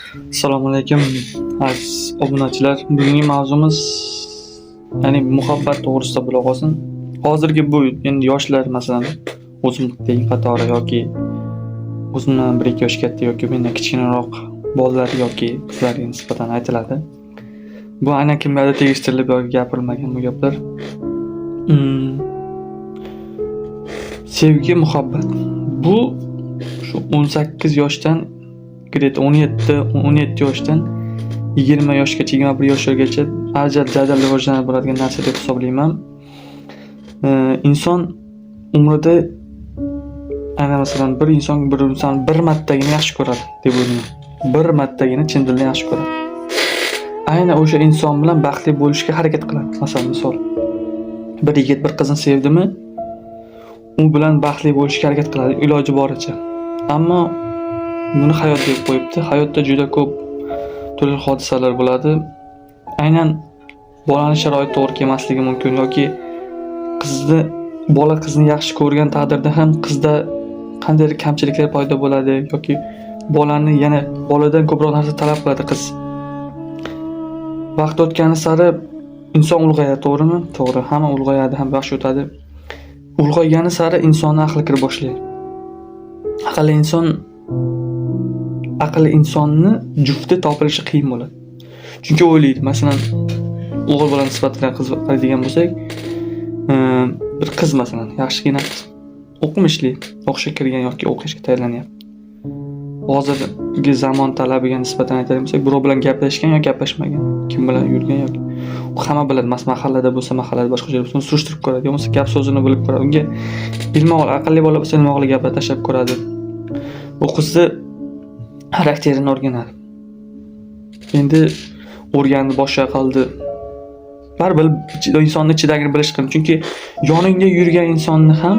Assalomu alaykum aziz obunachilar. Bugungi mavzumiz ya'ni muhabbat to'g'risida bo'la qolsin. Hozirgi bu endi yoshlar masalan o'zimdek qatori yoki o'zimdan 1-2 yosh katta yoki mendan kichkinaroq bolalar yoki qizlarga nisbatan aytiladi. Bu aynan kimlarga tegishli yoki gapirilmagan bu gaplar. Sevgi, muhabbat. Bu shu 18 yoshdan 17 yoshdan 20 yoshgacha, 21 yoshlargacha ajal rivojlanib boradigan narsa deb hisoblayman. Inson umrida aynan masalan bir inson bir martagina yaxshi ko'radi deb o'ylayman. Bir martagina chin dildan yaxshi ko'radi. Aynan o'sha inson bilan baxtli bo'lishga harakat qiladi. Masalan, misol bir yigit bir qizni sevdimi, u bilan baxtli bo'lishga harakat qiladi iloji boricha. Ammo buni hayot deb qo'yibdi. Hayotda juda ko'p turli hodisalar bo'ladi. Aynan bolani sharoiti to'g'ri kelmasligi mumkin yoki bola qizni yaxshi ko'rgan taqdirda ham qizda qandaydir kamchiliklar paydo bo'ladi yoki bolani yana boladan ko'proq narsa talab qiladi qiz. Vaqt o'tgani sari inson ulg'ayadi, to'g'rimi? To'g'ri, hamma ulg'ayadi, ham yosh o'tadi. Ulg'aygani sari insonning aqli kirib boshlaydi. Aqlli insonni jufti topilishi qiyin bo'ladi. Chunki o'ylaydi, masalan, o'g'il bola nisbatidan qiz qaraydigan bo'lsak, bir qiz masalan, yaxshigina qiz, o'qimishli, o'qishga kirgan yoki o'qishga tayyorlanyapti. Hozirgi zamon talabiga nisbatan aytadigan bo'lsak, birov bilan gaplashgan yoki gaplashmagan, kim bilan yurgan yoki u hamma biladi. Mahallada bo'lsa, mahallada boshqa joyda bo'lsa, surishtirib ko'radi, yoki bo'lmasa gap so'zini bilib ko'radi. Unga ilmoqli, aqlli bola bo'lsa, ilmoqli gaplar tashlab ko'radi. U qizni xarakterini o'rganadi. Endi o'rganib boshqa qildi. Baribir insonni ichidagini bilish qiyin. Chunki yoningda yurgan insonni ham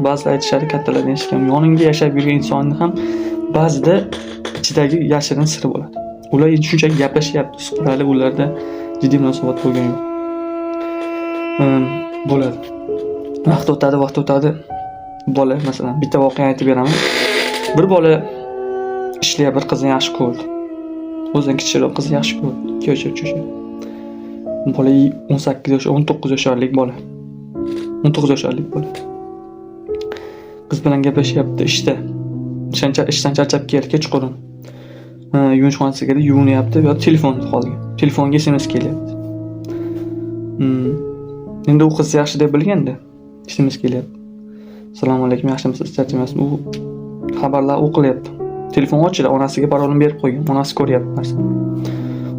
ba'zilar aytishadi, kattalar eshitgan, yoningda yashab yurgan insonni ham ba'zida ichidagi yashirin siri bo'ladi. Ular shunchaki gaplashyapti, suhbatlar, ularda jiddiy munosabat bo'lgan yo'q. Bo'ladi. Vaqt o'tadi. Bola masalan bitta voqea aytib beraman. Bir bola ishlayib bir qizni yaxshi ko'rdi. O'zidan kichikroq qizni yaxshi ko'rdi. 2 yosh, 3 yosh. Bola 18 yosh, 19 yoshlik bola. 19 yoshlik bola. Qiz bilan gaplashyapti ishda. Ishdan charchab keldi kechqurun. Yuvinish xonasiga kirib yuviniryapti va telefon qolgan. Telefonga SMS kelyapti. Endi u qiz yaxshi deb bilganda SMS kelyapti. Assalomu alaykum, yaxshimisiz, charchamasizmi? U xabarlar o'qilyapti. Telefon ochildi, onasiga parolini berib qo'ygan. Onasi ko'ryapti narsani.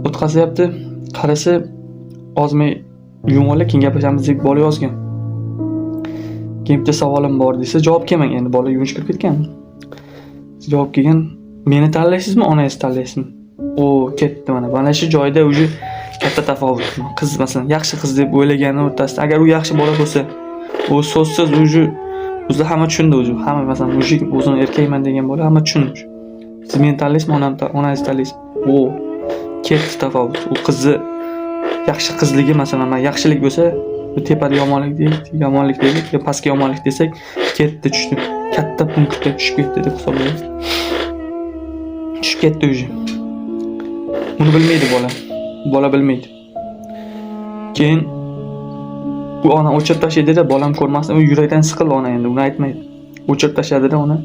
O'tkazyapti. Qarasa, ozmay yumolab keyin gaplashamiz deb bola yozgan. Keyin bitta savolim bor desa, javob kelmagan. Endi bola yuvinish kirib ketgan. Javob kelgan, meni tanlaysizmi, onangizni tanlaysizmi? O ketdi mana. Mana shu joyda o'zi katta tafovut. Qiz masalan yaxshi qiz deb o'ylagani o'rtasida, agar u yaxshi bola bo'lsa, u so'zsiz o'zi hamma tushundi o'zi. Hamma masalan mushuk o'zini erkakman degan bola hamma tushundi. Siz meni tanlaysizmi, onangizni tanlaysizmi? O ketdi tafovut. U qizni yaxshi qizligi masalan yaxshilik bo'lsa, bu tepada yomonlik deylik, yo pastga yomonlik desak, ketdi tushdi. Katta punktga tushib ketdi deb hisoblaymiz. Tushib ketdi o'zi. Uni bilmaydi bola bilmaydi. Keyin u ona o'chirib tashlaydi-da, bolam ko'rmasdan u yurakdan siqildi ona endi, uni aytmaydi. O'chirib tashladi-da uni.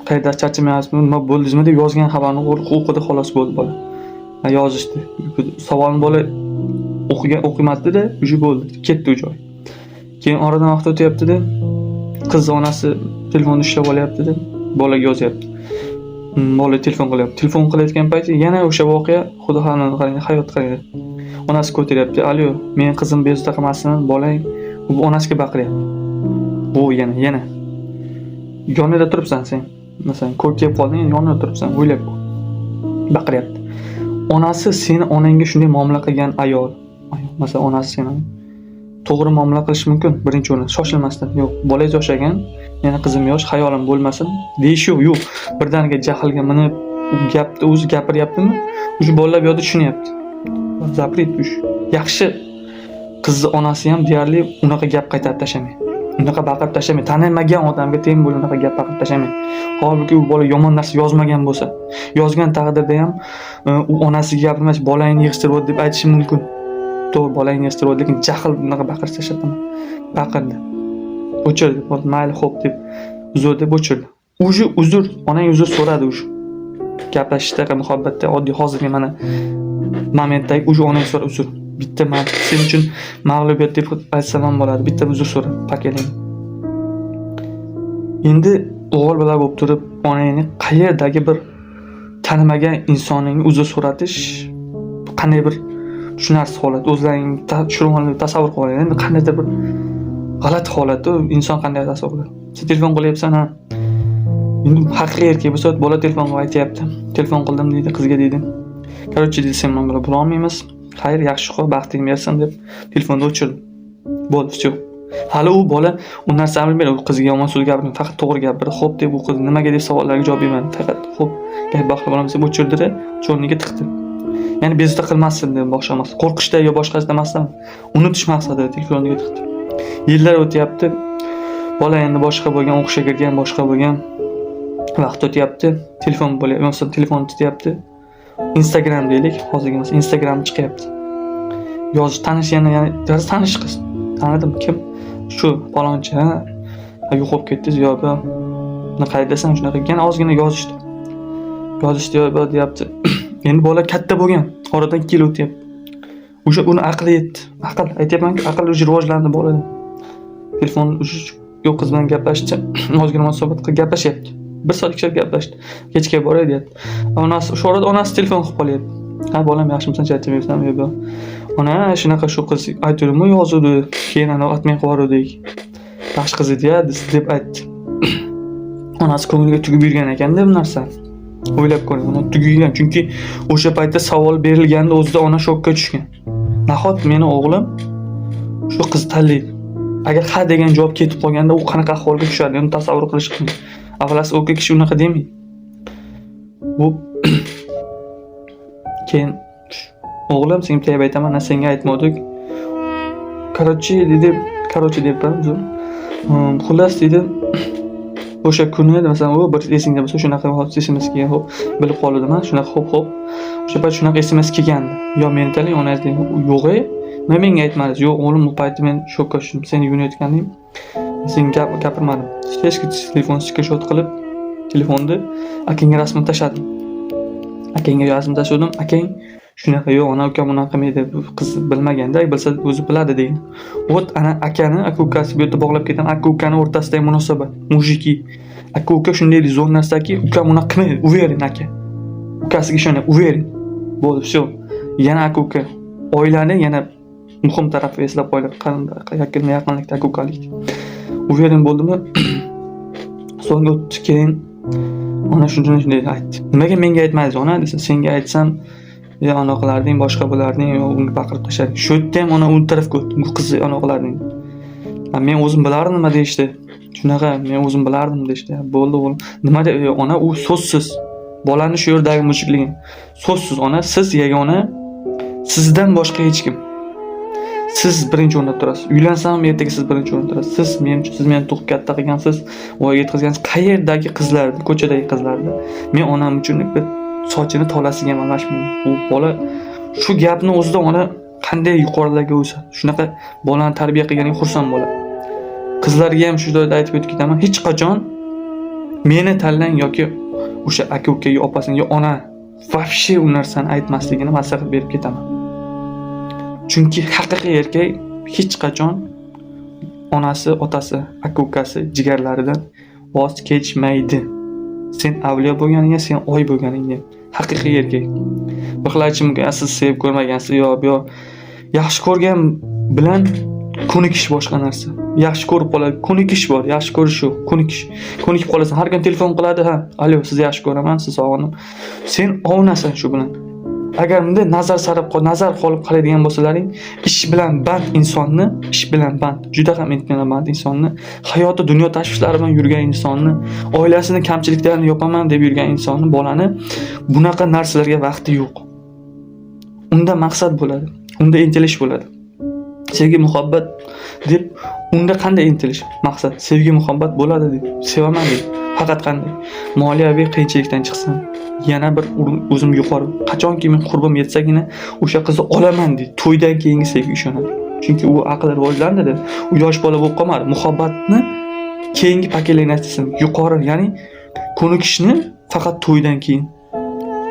Qayda charchamayapsizmi, nima bo'ldingizmi deb yozgan xabarni o'qidi, xolos bo'ldi bola. Yozishdi. Savolni bola o'qimadi-da, o'sha bo'ldi. Ketdi u joy. Keyin oradan vaqt o'tyapti-da, qiz onasi telefonni ushlab olyapti-da, bolaga yozyapti. Bola telefon qilyapti. Telefon qilayotgan payti yana o'sha voqea, xudo xalos qarang, hayot qarang. Onasi ko'taryapti. Alo, men qizim bezovta qilmasin, bolang. U onasiga baqiryapti. Bu yana yonida turibsan sen. Masalan, ko'p kelib qolding, yonida turibsan, o'ylab baqiryapti. Onasi seni onangga shunday muomala qilgan ayol. Masalan, onasi seni to'g'ri muomala qilish mumkin. Birinchi o'rinda shoshilmasdan. Yo'q, bolangiz yoshagan, yana qizim yosh, xayolim bo'lmasin deyish yo'q. Birdaniga jahlga minib, u gapni o'zi gapiryaptimi? O'sha bolalar bu yerda tushunyapti. Zapret ush. Yaxshi qizni onasi ham deyarli unaqa gap qaytarib tashlamaydi. Unaqa baqirib tashlamang. Tanimagan odamga teng bo'lib unaqa gap baqirib tashlamang. Holbuki u bola yomon narsa yozmagan bo'lsa, yozgan taqdirda ham u onasiga gapirmay bolangni yig'ishtirib deb aytishi mumkin. To'g'ri, bolangni yig'ishtirib, lekin jahl unaqa baqirib tashlabman. Baqirdi. O'chirdi. Mayli, xo'p deb uzr deb o'chirdi. Uzr, onang uzr so'radi o'sha. Gaplashishda, muhabbatda, oddiy hozirgi mana momentdagi onang so'radi uzr. Bitta men sen uchun mag'lubiyat deb aytsam ham bo'ladi. Bitta uzr so'ra, pakeling. Endi o'g'il bola bo'lib turib, onangni qayerdagi bir tanimagan insonning uzr so'ratish qanday bir tushunarsiz holat. O'zlaring tasavvur qilib oling. Endi qandaydir bir g'alati holat, inson qanday tasavvur qiladi. Sen telefon qilyapsan, ha. Endi haqiqiy erkak bo'lsa, bola telefonga aytayapti. Telefon qildim deydi, qizga deydi. Короче, deydi, sen bilan bo'lolmaymiz. Xayr, yaxshi qo'y, baxting bersin deb telefonni o'chirdi. Bo'ldi, всё. Hali u bola u narsani bilmaydi, u qizga yomon so'z gapirmadi, faqat to'g'ri gapirdi. Xo'p deb u qiz nimaga deb savollarga javob bermadi. Faqat xo'p, gap baxtli bo'lamiz deb o'chirdi-da, cho'rniga tiqdi. Ya'ni bezovta qilmasin deb boshqa emas. Qo'rqishda yo boshqasida emasdan, unutish maqsadida telefoniga tiqdi. Yillar o'tyapti. Bola endi boshqa bo'lgan, o'qishga kirgan, boshqa bo'lgan. Vaqt o'tyapti. Telefon bo'lyapti, telefon tutyapti. Instagram deylik, hozirgi emas, Instagram chiqyapti. Yozish tanish ya'ni tanish qiz. Tanidim, kim? Shu falonchi, ha? Yo'qolib ketdingiz yo'qmi? Buni qaydasan shunaqa? Yana ozgina yozishdi. Yozishdi yo'qmi deyapti. Endi bola katta bo'lgan, oradan 2 yil o'tyapti. O'sha uni aqli yetdi. Aql, aytayapman-ku, aql o'zi rivojlandi bolada. Telefon yo'q qiz bilan gaplashdi. Ozgina munosabat qilib gaplashyapti. 1 soat 2 soat gaplashdi. Kechga boray deyapti. Onasi o'sha orada onasi telefon qilib qolyapti. Ha, bolam yaxshimisan, charchamayapsanmi yo'qmi? Ona shunaqa shu qiz aytdim-ku, yozuvdi. Keyin ana otmay qo'yardik. Yaxshi qiz edi-ya deb aytdi. Onasi ko'ngliga tugib yurgan ekan-da bu narsa. O'ylab ko'ring, ona tugigan. Chunki o'sha paytda savol berilganda o'zida ona shokka tushgan. Nahot meni o'g'lim shu qiz tanlaydi. Agar ha degan javob ketib qolganda u qanaqa ahvolga tushadi, uni tasavvur qilish qiyin. Avvalasi o'zga kishi unaqa demaydi. Bu keyin o'g'lim senga tayyor aytaman, senga aytmadik. Короче debman. Xullas dedi, o'sha kuni masalan u bir esingda bo'lsa shunaqa SMS kelgan, xo'p, bilib qoldim, shunaqa xo'p. O'sha payt shunaqa SMS kelgandi. Yo meni tanlang, onangiz deydi. Yo'q, menga aytmadingiz. Yo'q, o'g'lim bu paytda men shokka tushdim. Seni yuvinayotgandim. Senga gapirmadim. Hech telefon screenshot qilib telefonni akangga rasmini tashladim. Akangga rasmini tashladim. Akang shunaqa yo'q, ona ukam unaqa qilmaydi. Qiz bilmaganda, bilsa o'zi biladi deydi. Ot ana akani, aka-ukasi bu yerda bog'lab ketgan aka-ukani o'rtasidagi munosabat. Mujiki. Aka-uka shunday zo'r narsaki, ukam unaqa qilmaydi. Uverin aka. Ukasiga ishonib, uverin. Bo'ldi, всё. Yana aka-uka. Oilani yana muhim tarafi eslab qo'yiladi. Yaqinlikda aka-ukalik. Uverin bo'ldimi? So'nga o'tdi, keyin ona shunday aytdi. Nimaga menga aytmadingiz ona desa, senga aytsam ya onoqalarning boshqa bo'larding, unga baqirib tashlading. Shu yerda ham ona u tarafga o'tdi. Bu qiz onoqalarning. Men o'zim bilardim nima deyishdi. Shunaqa, men o'zim bilardim deyishdi. Bo'ldi. Nima de ona u so'zsiz. Bolani shu yerdagi mushikligi. So'zsiz ona, siz yagona, sizdan boshqa hech kim. Siz birinchi o'rinda turasiz. Uylansam ertaga siz birinchi o'rinda turasiz. Siz meni tug'ib katta qilgansiz, voyaga yetkazgansiz. Qayerdagi qizlarni, ko'chadagi qizlarni men onam uchun bir sochini tolasiga malashmayman. Bu bola shu gapni o'zida ona qanday yuqorilarga o'sadi. Shunaqa bolani tarbiya qilganiga xursand bo'ladi. Qizlarga ham shu joyda aytib o'tib ketaman. Hech qachon meni tanlang yoki o'sha aka-ukaga, opasiga, ona vobshe u narsani aytmasligini maslahat berib ketaman. Chunki haqiqiy erkak hech qachon onasi, otasi, aka-ukasi, jigarlaridan voz kechmaydi. Sen avliyo bo'lganingga, sen oy bo'lganingga haqiqiy erkak. Bir xil aytishim mumkin, siz sevib ko'rmagansiz yo yaxshi ko'rgan bilan ko'nikish boshqa narsa. Yaxshi ko'rib qoladi, ko'nikish bor, yaxshi ko'rish yo'q, ko'nikish. Ko'nikib qolasan, har kun telefon qiladi, ha, "Alo, sizni yaxshi ko'raman, siz sog'inib." Sen ovnasan shu bilan. Agar bunda nazar qolib qoladigan bo'lsalaring, ish bilan band, juda ham band insonni, hayoti dunyo tashvishlari bilan yurgan insonni, oilasini kamchiliklarini yopaman deb yurgan insonni, bolani bunaqa narsalarga vaqti yo'q. Unda maqsad bo'ladi, unda intilish bo'ladi. Sevgi muhabbat deb unda qanday intilish? Maqsad sevgi muhabbat bo'ladi deb, sevaman deb. Faqat qanday? Moliyaviy qiyinchilikdan chiqsin. Yana bir o'zim yuqori. Qachonki men qurbim yetsagina o'sha qizni olaman deb, to'ydan keyingi sevgi ishonadi. Chunki u aqli rivojlandi. U yosh bola bo'lib qolmadi. Muhabbatni keyingi paketlanatsiyasin, yuqori, ya'ni ko'nikishni faqat to'ydan keyin.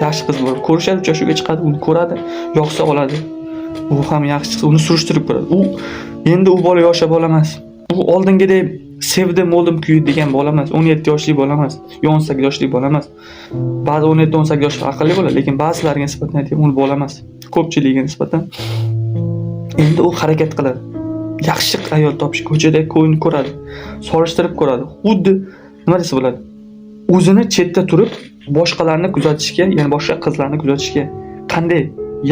Yaxshi qiz bo'lib ko'rishadi, uchrashuvga chiqadi, uni ko'radi, yoqsa oladi. U ham yaxshi chiqsa, uni surishtirib ko'radi. Endi u bola yosh bola emas. U oldingidek sevdim, o'ldim, kuydi degan bola emas. 17 yoshli bola emas, 18 yoshli bola emas. Ba'zi 17-18 yoshli aqlli bola, lekin ba'zilariga nisbatan aytayman, u bola emas. Ko'pchiligiga nisbatan endi u harakat qiladi. Yaxshi ayol topish, ko'chada ko'yni ko'radi, solishtirib ko'radi. Xuddi nima desa bo'ladi? O'zini chetda turib, boshqalarni kuzatishga, ya'ni boshqa qizlarni kuzatishga, qanday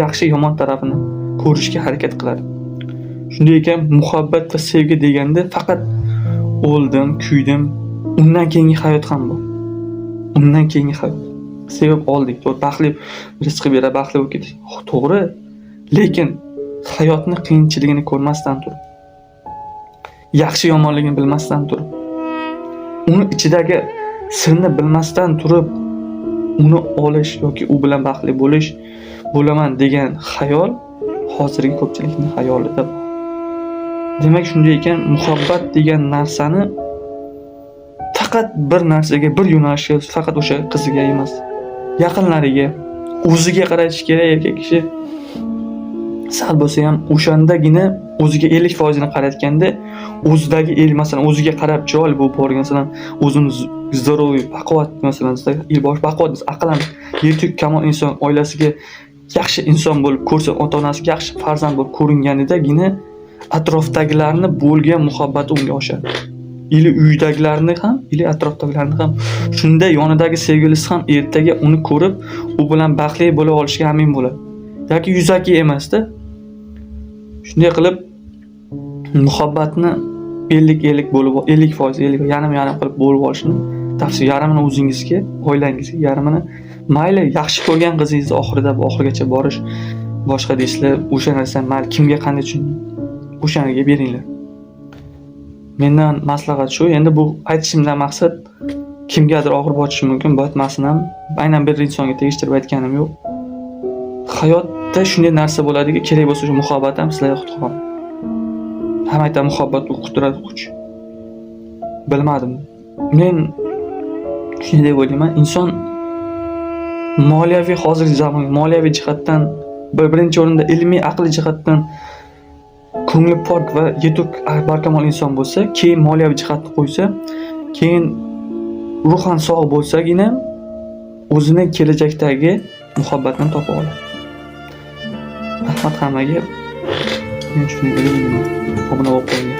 yaxshi yomon tarafini ko'rishga harakat qiladi. Shunday ekan, muhabbat va sevgi deganda faqat o'ldim, kuydim, undan keyingi hayot ham bor. Undan keyingi hayot. Sevib oldik, baxtli rizqi berib, baxtli bo'lib ketdik. To'g'ri, lekin hayotni qiyinchiligini ko'rmasdan turib, yaxshi yomonligini bilmasdan turib, uni ichidagi sirni bilmasdan turib, uni olish yoki u bilan baxtli bo'laman degan xayol hozirgi ko'pchilikning xayolida bor. Demak, shunday ekan, muhabbat degan narsani faqat bir narsaga, bir yo'nalishga, faqat o'sha qiziga emas, yaqinlariga, o'ziga qaratish kerak. Erkak kishi sal bo'lsa ham o'shandagina o'ziga 50% ni qaratganda, o'zidagi masalan o'ziga qarab chiroyli bo'lib borgan, masalan, o'zini zdoroviy, baquvvat, masalan, bosh baquvvat, aqlan, yetuk kamol inson oilasiga yaxshi inson bo'lib ko'rsa, ota-onasiga yaxshi farzand bo'lib ko'ringanidagina atrofdagilarni bo'lgan muhabbati unga oshadi. Ili uydagilarni ham, ili atrofdagilarni ham, shunda yonidagi sevgilisi ham ertaga uni ko'rib, u bilan baxtli bo'la olishiga amin bo'ladi. Yoki yuzaki emasda. Shunday qilib muhabbatni 50-50 bo'lib, 50% yarim-yarim qilib bo'lib olishni tavsiya. Yarimini o'zingizga, oilangizga, yarimini mayli yaxshi ko'rgan qizingizni oxirigacha borish, boshqa deysizlar, o'sha narsani mayli kimga qanday tushunding, o'shaniga beringlar. Mendan maslahat shu. Endi bu aytishimdan maqsad kimgadir og'ir botishi mumkin, botmasin ham. Aynan bir insonga tegishtirib aytganim yo'q. Hayotda shunday narsa bo'ladiki, kerak bo'lsa shu muhabbat ham sizlarga qutqaradi. Hamma aytadi muhabbat u qutqaradi, kuch. Bilmadim. Men shunday o'ylayman, inson moliyaviy hozirgi zamonga moliyaviy jihatdan birinchi o'rinda ilmiy, aqliy jihatdan ko'ngli pok va yetuk barkamol inson bo'lsa, keyin moliyaviy jihatni qo'ysa, keyin ruhan sog' bo'lsagina o'zini kelajakdagi muhabbatni topa oladi. Rahmat hammaga. Men shuni bilaman. Obuna bo'lib qo'ying.